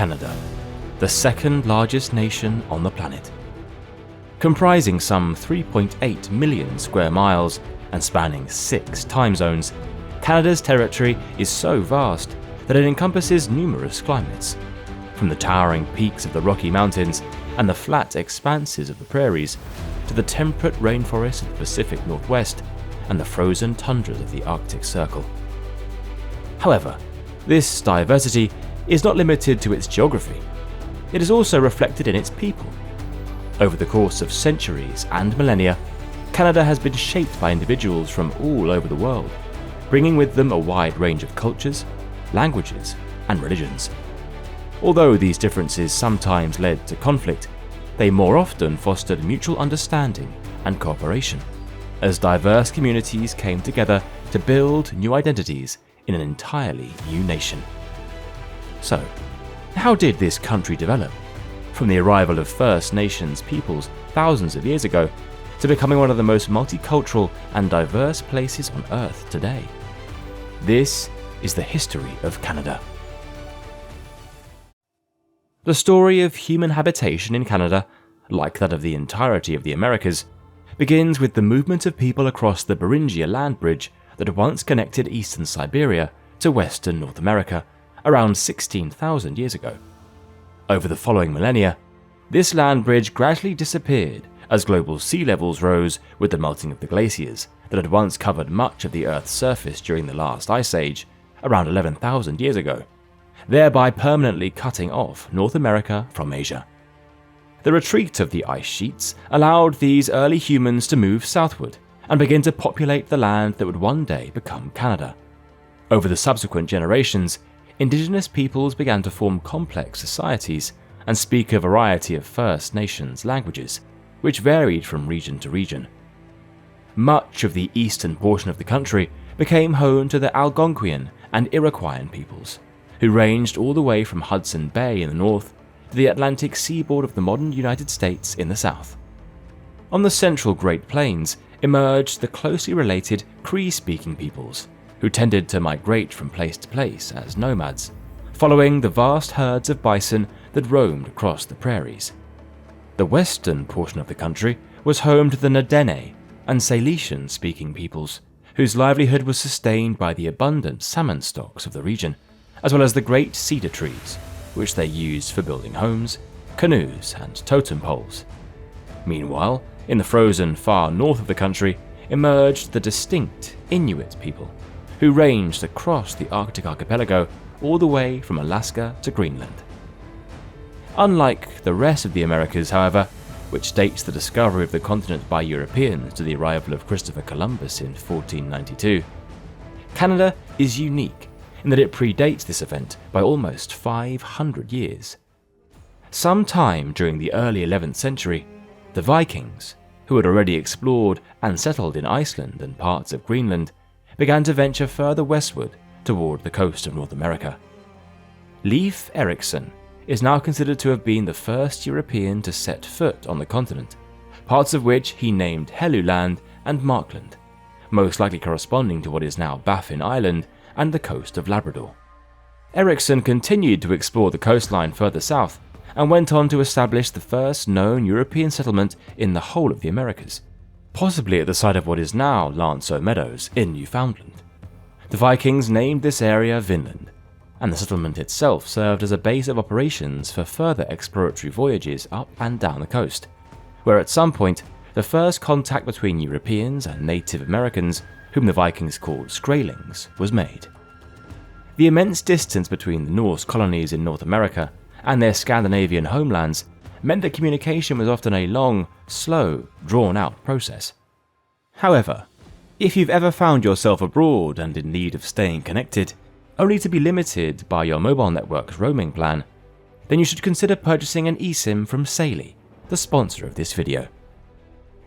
Canada, the second largest nation on the planet. Comprising some 3.8 million square miles and spanning 6 time zones, Canada's territory is so vast that it encompasses numerous climates, from the towering peaks of the Rocky Mountains and the flat expanses of the prairies, to the temperate rainforests of the Pacific Northwest and the frozen tundras of the Arctic Circle. However, this diversity is not limited to its geography. It is also reflected in its people. Over the course of centuries and millennia, Canada has been shaped by individuals from all over the world, bringing with them a wide range of cultures, languages, and religions. Although these differences sometimes led to conflict, they more often fostered mutual understanding and cooperation, as diverse communities came together to build new identities in an entirely new nation. So, how did this country develop, from the arrival of First Nations peoples thousands of years ago to becoming one of the most multicultural and diverse places on Earth today? This is the history of Canada. The story of human habitation in Canada, like that of the entirety of the Americas, begins with the movement of people across the Beringia land bridge that once connected eastern Siberia to western North America around 16,000 years ago. Over the following millennia, this land bridge gradually disappeared as global sea levels rose with the melting of the glaciers that had once covered much of the Earth's surface during the last ice age, around 11,000 years ago, thereby permanently cutting off North America from Asia. The retreat of the ice sheets allowed these early humans to move southward and begin to populate the land that would one day become Canada. Over the subsequent generations, Indigenous peoples began to form complex societies and speak a variety of First Nations languages, which varied from region to region. Much of the eastern portion of the country became home to the Algonquian and Iroquoian peoples, who ranged all the way from Hudson Bay in the north to the Atlantic seaboard of the modern United States in the south. On the central Great Plains emerged the closely related Cree-speaking peoples, who tended to migrate from place to place as nomads, following the vast herds of bison that roamed across the prairies. The western portion of the country was home to the Nadene and Salishan-speaking peoples, whose livelihood was sustained by the abundant salmon stocks of the region, as well as the great cedar trees, which they used for building homes, canoes, and totem poles. Meanwhile, in the frozen far north of the country emerged the distinct Inuit people, who ranged across the Arctic archipelago all the way from Alaska to Greenland. Unlike the rest of the Americas, however, which dates the discovery of the continent by Europeans to the arrival of Christopher Columbus in 1492, Canada is unique in that it predates this event by almost 500 years. Sometime during the early 11th century, the Vikings, who had already explored and settled in Iceland and parts of Greenland, began to venture further westward toward the coast of North America. Leif Erikson is now considered to have been the first European to set foot on the continent, parts of which he named Helluland and Markland, most likely corresponding to what is now Baffin Island and the coast of Labrador. Erikson continued to explore the coastline further south and went on to establish the first known European settlement in the whole of the Americas, possibly at the site of what is now Lanceau Meadows in Newfoundland. The Vikings named this area Vinland, and the settlement itself served as a base of operations for further exploratory voyages up and down the coast, where at some point the first contact between Europeans and Native Americans, whom the Vikings called Skraelings, was made. The immense distance between the Norse colonies in North America and their Scandinavian homelands meant that communication was often a long, slow, drawn-out process. However, if you've ever found yourself abroad and in need of staying connected, only to be limited by your mobile network's roaming plan, then you should consider purchasing an eSIM from Saley, the sponsor of this video.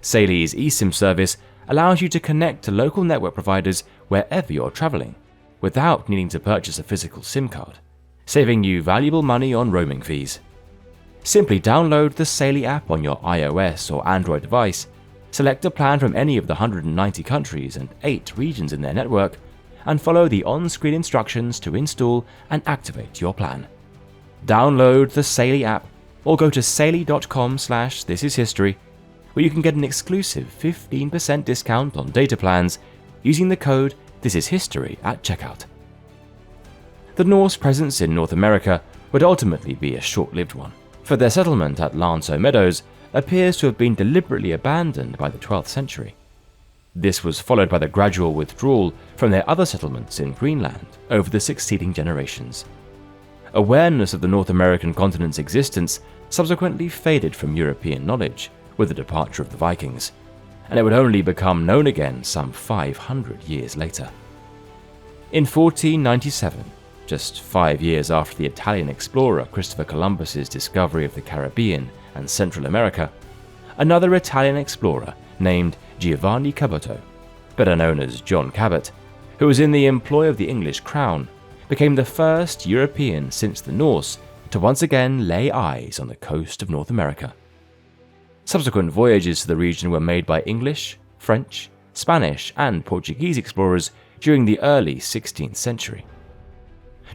Saley's eSIM service allows you to connect to local network providers wherever you're traveling, without needing to purchase a physical SIM card, saving you valuable money on roaming fees. Simply download the Saley app on your iOS or Android device, select a plan from any of the 190 countries and 8 regions in their network, and follow the on-screen instructions to install and activate your plan. download the Saley app or go to saley.com/thisishistory, where you can get an exclusive 15% discount on data plans using the code thisishistory at checkout. The Norse presence in North America would ultimately be a short-lived one, for their settlement at Meadows appears to have been deliberately abandoned by the 12th century. This was followed by the gradual withdrawal from their other settlements in Greenland over the succeeding generations. Awareness of the North American continent's existence subsequently faded from European knowledge with the departure of the Vikings, and it would only become known again some 500 years later. In 1497, just 5 years after the Italian explorer Christopher Columbus's discovery of the Caribbean and Central America, another Italian explorer named Giovanni Caboto, better known as John Cabot, who was in the employ of the English crown, became the first European since the Norse to once again lay eyes on the coast of North America. Subsequent voyages to the region were made by English, French, Spanish, and Portuguese explorers during the early 16th century.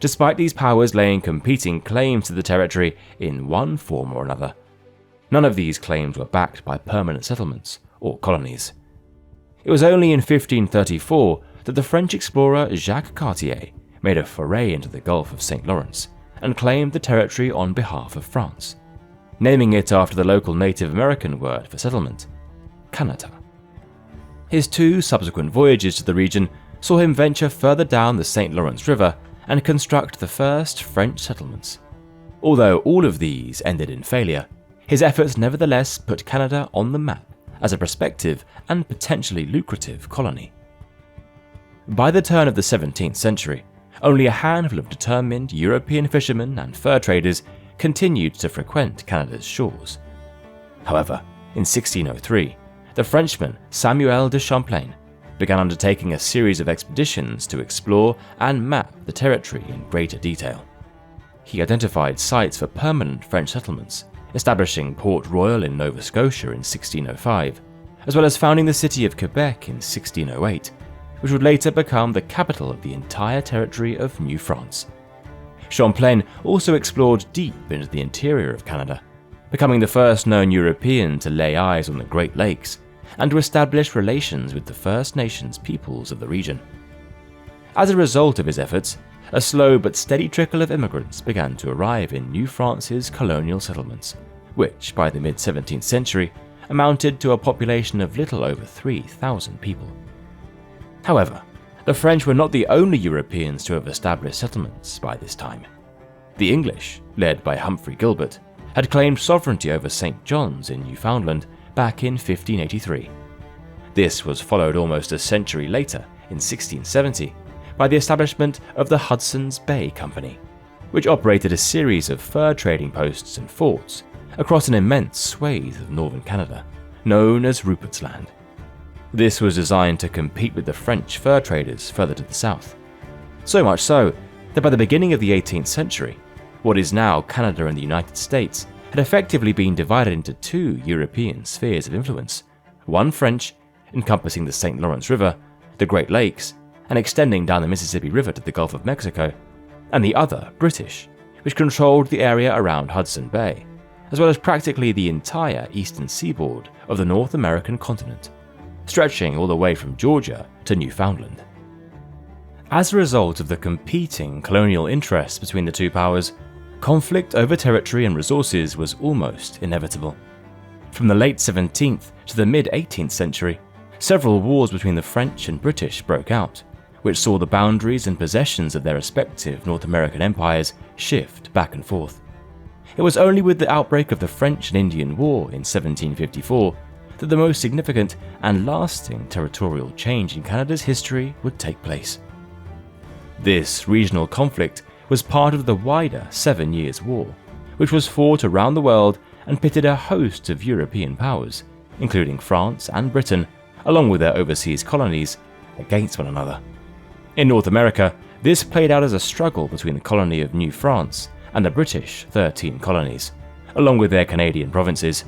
Despite these powers laying competing claims to the territory in one form or another, none of these claims were backed by permanent settlements or colonies. It was only in 1534 that the French explorer Jacques Cartier made a foray into the Gulf of St. Lawrence and claimed the territory on behalf of France, naming it after the local Native American word for settlement, Canada. His 2 subsequent voyages to the region saw him venture further down the St. Lawrence River and construct the first French settlements. Although all of these ended in failure, his efforts nevertheless put Canada on the map as a prospective and potentially lucrative colony. By the turn of the 17th century, only a handful of determined European fishermen and fur traders continued to frequent Canada's shores. However, in 1603, the Frenchman Samuel de Champlain began undertaking a series of expeditions to explore and map the territory in greater detail. He identified sites for permanent French settlements, establishing Port Royal in Nova Scotia in 1605, as well as founding the city of Quebec in 1608, which would later become the capital of the entire territory of New France. Champlain also explored deep into the interior of Canada, becoming the first known European to lay eyes on the Great Lakes and to establish relations with the First Nations peoples of the region. As a result of his efforts, a slow but steady trickle of immigrants began to arrive in New France's colonial settlements, which by the mid-17th century amounted to a population of little over 3,000 people. However, the French were not the only Europeans to have established settlements by this time. The English, led by Humphrey Gilbert, had claimed sovereignty over St. John's in Newfoundland back in 1583. This was followed almost a century later, in 1670, by the establishment of the Hudson's Bay Company, which operated a series of fur trading posts and forts across an immense swathe of northern Canada, known as Rupert's Land. This was designed to compete with the French fur traders further to the south. So much so that by the beginning of the 18th century, what is now Canada and the United States had effectively been divided into 2 European spheres of influence, one French, encompassing the St. Lawrence River, the Great Lakes, and extending down the Mississippi River to the Gulf of Mexico, and the other British, which controlled the area around Hudson Bay, as well as practically the entire eastern seaboard of the North American continent, stretching all the way from Georgia to Newfoundland. As a result of the competing colonial interests between the 2 powers, conflict over territory and resources was almost inevitable. From the late 17th to the mid-18th century, several wars between the French and British broke out, which saw the boundaries and possessions of their respective North American empires shift back and forth. It was only with the outbreak of the French and Indian War in 1754 that the most significant and lasting territorial change in Canada's history would take place. This regional conflict was part of the wider 7 Years' War, which was fought around the world and pitted a host of European powers, including France and Britain, along with their overseas colonies, against one another. In North America, this played out as a struggle between the colony of New France and the British 13 colonies, along with their Canadian provinces.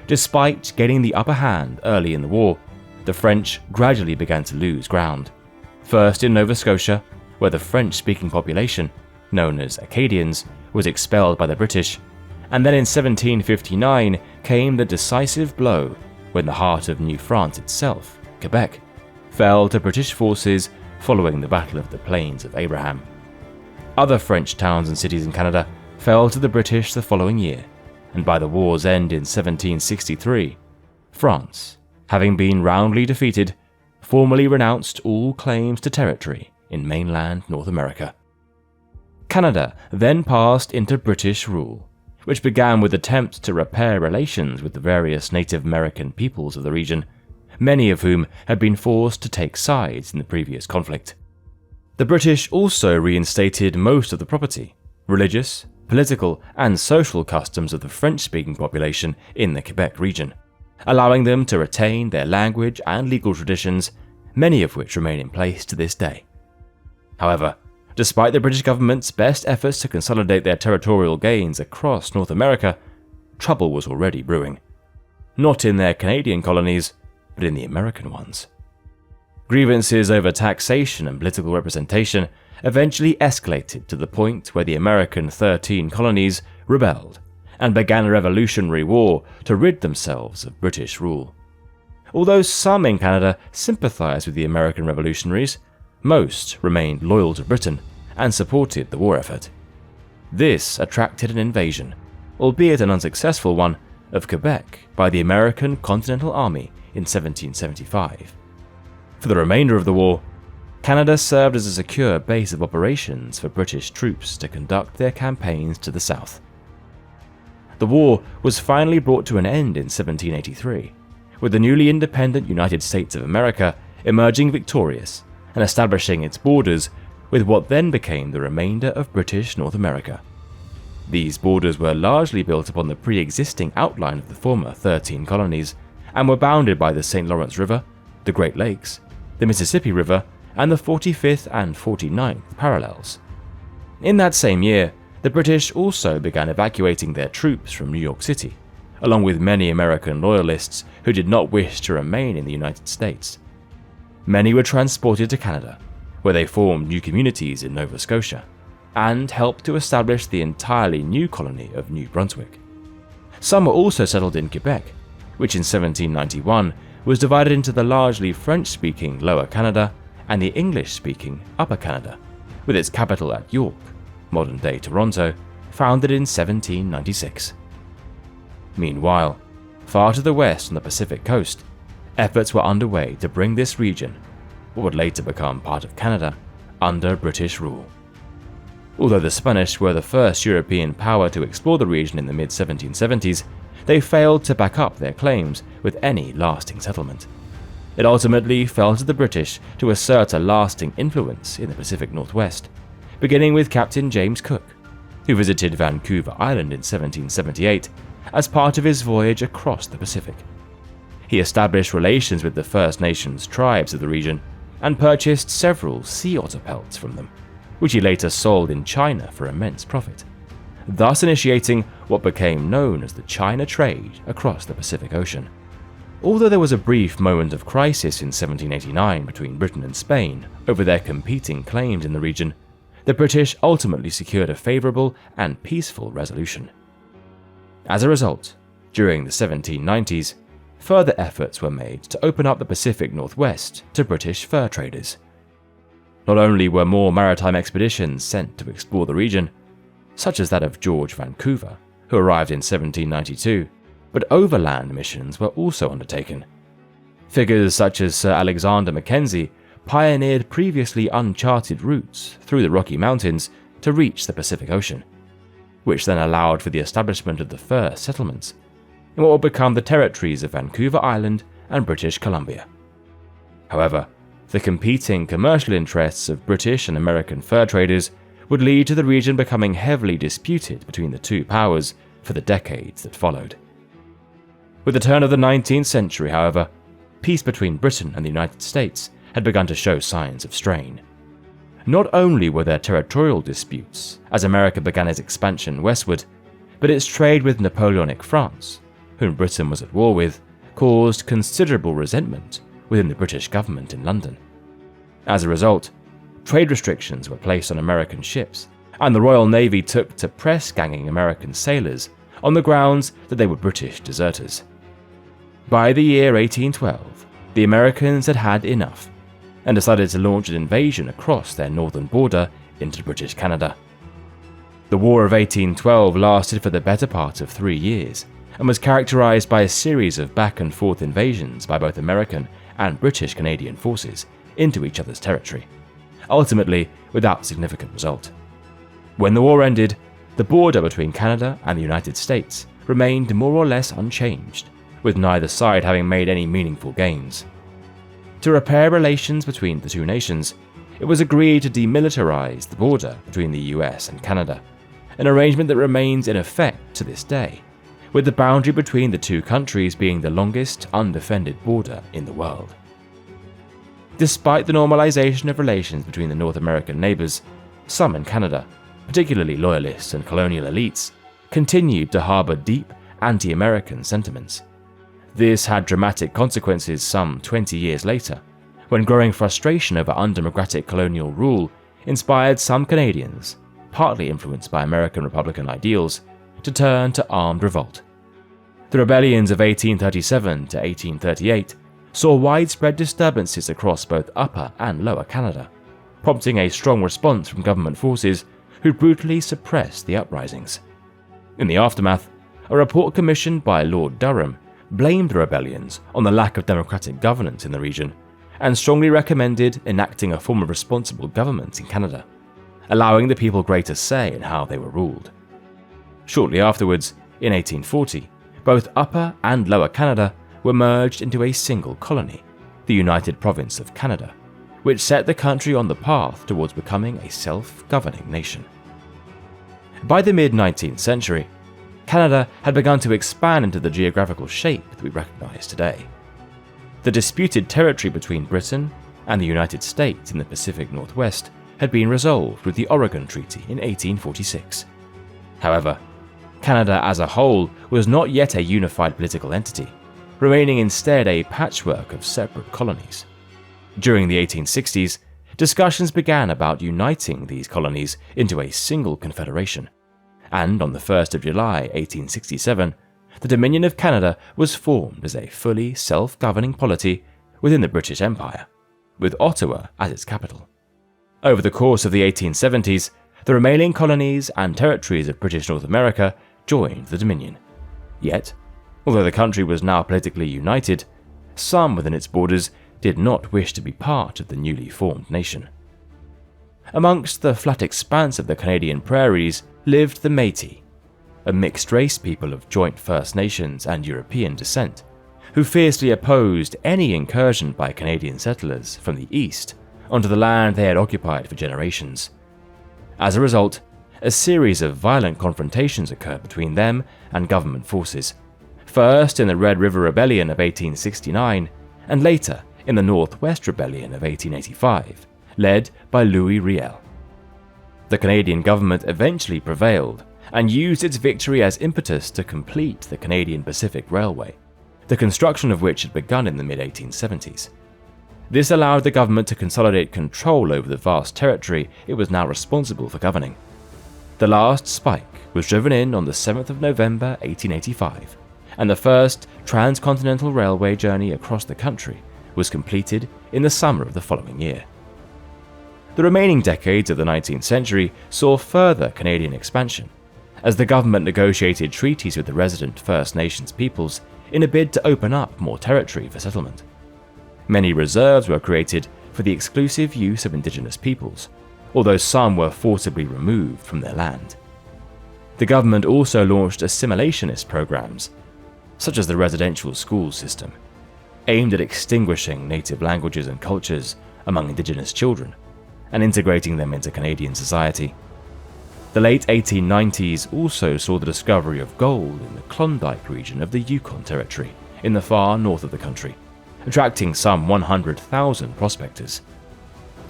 Despite gaining the upper hand early in the war, the French gradually began to lose ground. First in Nova Scotia, where the French-speaking population, known as Acadians, was expelled by the British, and then in 1759 came the decisive blow when the heart of New France itself, Quebec, fell to British forces following the Battle of the Plains of Abraham. Other French towns and cities in Canada fell to the British the following year, and by the war's end in 1763, France, having been roundly defeated, formally renounced all claims to territory in mainland North America. Canada then passed into British rule, which began with attempts to repair relations with the various Native American peoples of the region, many of whom had been forced to take sides in the previous conflict. The British also reinstated most of the property, religious, political, and social customs of the French-speaking population in the Quebec region, allowing them to retain their language and legal traditions, many of which remain in place to this day. However, despite the British government's best efforts to consolidate their territorial gains across North America, trouble was already brewing. Not in their Canadian colonies, but in the American ones. Grievances over taxation and political representation eventually escalated to the point where the American 13 colonies rebelled and began a revolutionary war to rid themselves of British rule. Although some in Canada sympathized with the American revolutionaries, most remained loyal to Britain and supported the war effort. This attracted an invasion, albeit an unsuccessful one, of Quebec by the American Continental Army in 1775. For the remainder of the war, Canada served as a secure base of operations for British troops to conduct their campaigns to the south. The war was finally brought to an end in 1783, with the newly independent United States of America emerging victorious and establishing its borders with what then became the remainder of British North America. These borders were largely built upon the pre-existing outline of the former 13 colonies and were bounded by the St. Lawrence River, the Great Lakes, the Mississippi River, and the 45th and 49th parallels. In that same year, the British also began evacuating their troops from New York City, along with many American loyalists who did not wish to remain in the United States. Many were transported to Canada, where they formed new communities in Nova Scotia, and helped to establish the entirely new colony of New Brunswick. Some were also settled in Quebec, which in 1791 was divided into the largely French-speaking Lower Canada and the English-speaking Upper Canada, with its capital at York, modern-day Toronto, founded in 1796. Meanwhile, far to the west on the Pacific coast, efforts were underway to bring this region, what would later become part of Canada, under British rule. Although the Spanish were the first European power to explore the region in the mid-1770s, they failed to back up their claims with any lasting settlement. It ultimately fell to the British to assert a lasting influence in the Pacific Northwest, beginning with Captain James Cook, who visited Vancouver Island in 1778 as part of his voyage across the Pacific. He established relations with the First Nations tribes of the region and purchased several sea otter pelts from them, which he later sold in China for immense profit, thus initiating what became known as the China trade across the Pacific Ocean. Although there was a brief moment of crisis in 1789 between Britain and Spain over their competing claims in the region, the British ultimately secured a favourable and peaceful resolution. As a result, during the 1790s, further efforts were made to open up the Pacific Northwest to British fur traders. Not only were more maritime expeditions sent to explore the region, such as that of George Vancouver, who arrived in 1792, but overland missions were also undertaken. Figures such as Sir Alexander Mackenzie pioneered previously uncharted routes through the Rocky Mountains to reach the Pacific Ocean, which then allowed for the establishment of the first settlements in what would become the territories of Vancouver Island and British Columbia. However, the competing commercial interests of British and American fur traders would lead to the region becoming heavily disputed between the two powers for the decades that followed. With the turn of the 19th century, however, peace between Britain and the United States had begun to show signs of strain. Not only were there territorial disputes as America began its expansion westward, but its trade with Napoleonic France, whom Britain was at war with, caused considerable resentment within the British government in London. As a result, trade restrictions were placed on American ships, and the Royal Navy took to press-ganging American sailors on the grounds that they were British deserters. By the year 1812, the Americans had had enough and decided to launch an invasion across their northern border into British Canada. The War of 1812 lasted for the better part of 3 years and was characterized by a series of back-and-forth invasions by both American and British Canadian forces into each other's territory, ultimately without significant result. When the war ended, the border between Canada and the United States remained more or less unchanged, with neither side having made any meaningful gains. To repair relations between the two nations, it was agreed to demilitarize the border between the US and Canada, an arrangement that remains in effect to this day, with the boundary between the two countries being the longest undefended border in the world. Despite the normalization of relations between the North American neighbors, some in Canada, particularly loyalists and colonial elites, continued to harbor deep anti-American sentiments. This had dramatic consequences some 20 years later, when growing frustration over undemocratic colonial rule inspired some Canadians, partly influenced by American Republican ideals, to turn to armed revolt. The rebellions of 1837 to 1838 saw widespread disturbances across both Upper and Lower Canada, prompting a strong response from government forces who brutally suppressed the uprisings. In the aftermath, a report commissioned by Lord Durham blamed the rebellions on the lack of democratic governance in the region and strongly recommended enacting a form of responsible government in Canada, allowing the people greater say in how they were ruled. Shortly afterwards, in 1840, both Upper and Lower Canada were merged into a single colony, the United Province of Canada, which set the country on the path towards becoming a self-governing nation. By the mid-19th century, Canada had begun to expand into the geographical shape that we recognize today. The disputed territory between Britain and the United States in the Pacific Northwest had been resolved with the Oregon Treaty in 1846. However, Canada as a whole was not yet a unified political entity, remaining instead a patchwork of separate colonies. During the 1860s, discussions began about uniting these colonies into a single confederation, and on the 1st of July 1867, the Dominion of Canada was formed as a fully self-governing polity within the British Empire, with Ottawa as its capital. Over the course of the 1870s, the remaining colonies and territories of British North America joined the Dominion. Yet, although the country was now politically united, some within its borders did not wish to be part of the newly formed nation. Amongst the flat expanse of the Canadian prairies lived the Métis, a mixed-race people of joint First Nations and European descent, who fiercely opposed any incursion by Canadian settlers from the east onto the land they had occupied for generations. As a result, a series of violent confrontations occurred between them and government forces, first in the Red River Rebellion of 1869, and later in the Northwest Rebellion of 1885, led by Louis Riel. The Canadian government eventually prevailed and used its victory as impetus to complete the Canadian Pacific Railway, the construction of which had begun in the mid-1870s. This allowed the government to consolidate control over the vast territory it was now responsible for governing. The last spike was driven in on the 7th of November 1885, and the first transcontinental railway journey across the country was completed in the summer of the following year. The remaining decades of the 19th century saw further Canadian expansion, as the government negotiated treaties with the resident First Nations peoples in a bid to open up more territory for settlement. Many reserves were created for the exclusive use of Indigenous peoples, although some were forcibly removed from their land. The government also launched assimilationist programs, such as the residential school system, aimed at extinguishing native languages and cultures among Indigenous children and integrating them into Canadian society. The late 1890s also saw the discovery of gold in the Klondike region of the Yukon Territory in the far north of the country, attracting some 100,000 prospectors.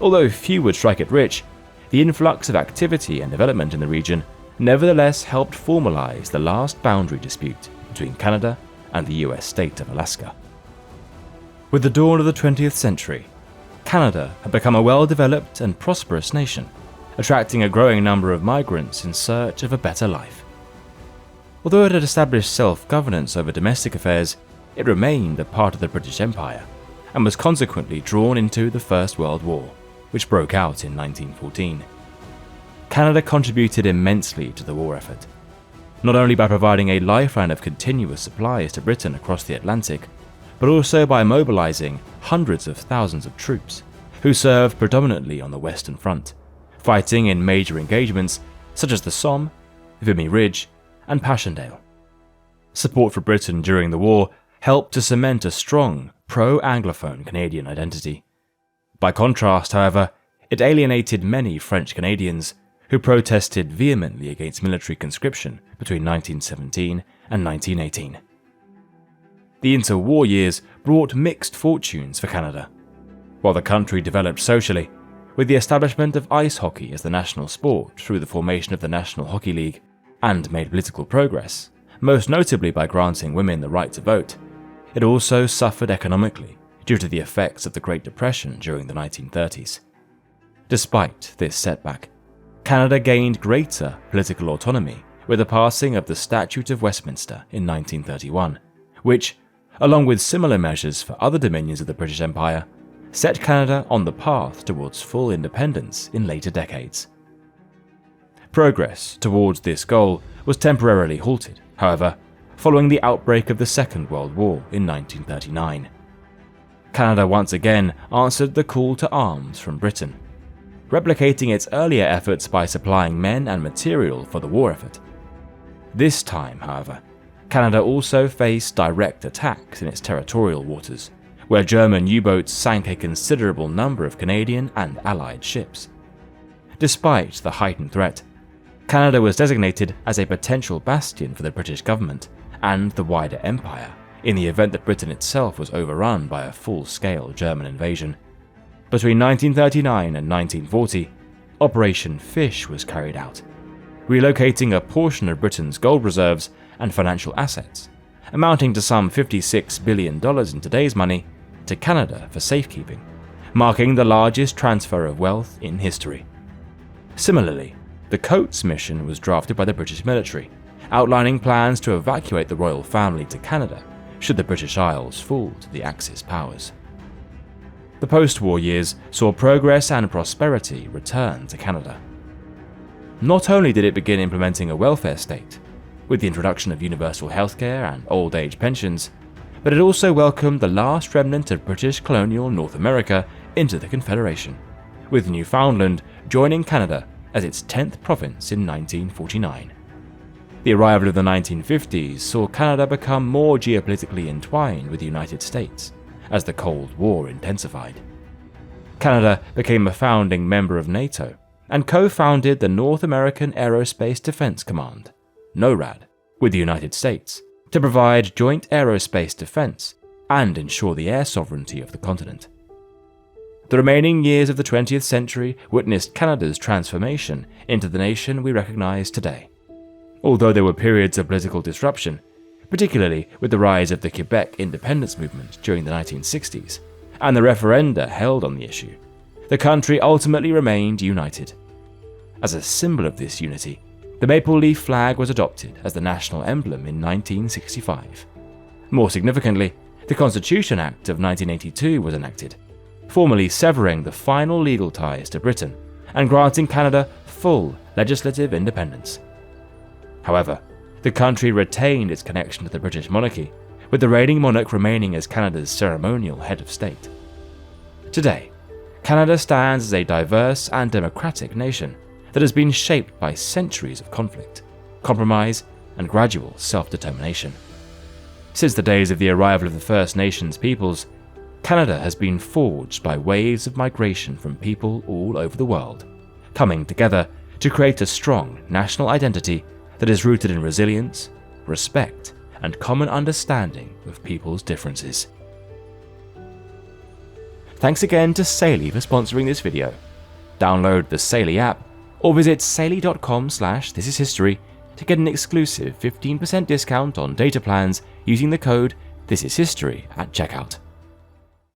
Although few would strike it rich, the influx of activity and development in the region nevertheless helped formalize the last boundary dispute between Canada and the US state of Alaska. With the dawn of the 20th century, Canada had become a well-developed and prosperous nation, attracting a growing number of migrants in search of a better life. Although it had established self-governance over domestic affairs, it remained a part of the British Empire, and was consequently drawn into the First World War, which broke out in 1914. Canada contributed immensely to the war effort, not only by providing a lifeline of continuous supplies to Britain across the Atlantic, but also by mobilizing hundreds of thousands of troops, who served predominantly on the Western Front, fighting in major engagements such as the Somme, Vimy Ridge, and Passchendaele. Support for Britain during the war helped to cement a strong, pro-Anglophone Canadian identity. By contrast, however, it alienated many French Canadians who protested vehemently against military conscription between 1917 and 1918. The interwar years brought mixed fortunes for Canada. While the country developed socially, with the establishment of ice hockey as the national sport through the formation of the National Hockey League, and made political progress, most notably by granting women the right to vote, it also suffered economically due to the effects of the Great Depression during the 1930s. Despite this setback, Canada gained greater political autonomy with the passing of the Statute of Westminster in 1931, which, along with similar measures for other dominions of the British Empire, set Canada on the path towards full independence in later decades. Progress towards this goal was temporarily halted, however, following the outbreak of the Second World War in 1939. Canada once again answered the call to arms from Britain, replicating its earlier efforts by supplying men and material for the war effort. This time, however, Canada also faced direct attacks in its territorial waters, where German U-boats sank a considerable number of Canadian and Allied ships. Despite the heightened threat, Canada was designated as a potential bastion for the British government and the wider empire in the event that Britain itself was overrun by a full-scale German invasion. Between 1939 and 1940, Operation Fish was carried out, relocating a portion of Britain's gold reserves and financial assets, amounting to some $56 billion in today's money, to Canada for safekeeping, marking the largest transfer of wealth in history. Similarly, the Coates mission was drafted by the British military, outlining plans to evacuate the royal family to Canada should the British Isles fall to the Axis powers. The post-war years saw progress and prosperity return to Canada. Not only did it begin implementing a welfare state, with the introduction of universal healthcare and old age pensions, but it also welcomed the last remnant of British colonial North America into the Confederation, with Newfoundland joining Canada as its 10th province in 1949. The arrival of the 1950s saw Canada become more geopolitically entwined with the United States as the Cold War intensified. Canada became a founding member of NATO and co-founded the North American Aerospace Defense Command, NORAD, with the United States to provide joint aerospace defense and ensure the air sovereignty of the continent. The remaining years of the 20th century witnessed Canada's transformation into the nation we recognize today. Although there were periods of political disruption, particularly with the rise of the Quebec independence movement during the 1960s and the referenda held on the issue, the country ultimately remained united. As a symbol of this unity, the maple leaf flag was adopted as the national emblem in 1965. More significantly, the Constitution Act of 1982 was enacted, formally severing the final legal ties to Britain and granting Canada full legislative independence. However, the country retained its connection to the British monarchy, with the reigning monarch remaining as Canada's ceremonial head of state. Today, Canada stands as a diverse and democratic nation that has been shaped by centuries of conflict, compromise, and gradual self-determination. Since the days of the arrival of the First Nations peoples, Canada has been forged by waves of migration from people all over the world, coming together to create a strong national identity that is rooted in resilience, respect, and common understanding of people's differences. Thanks again to Saily for sponsoring this video. Download the Saily app or visit saily.com/thisishistory to get an exclusive 15% discount on data plans using the code thisishistory at checkout.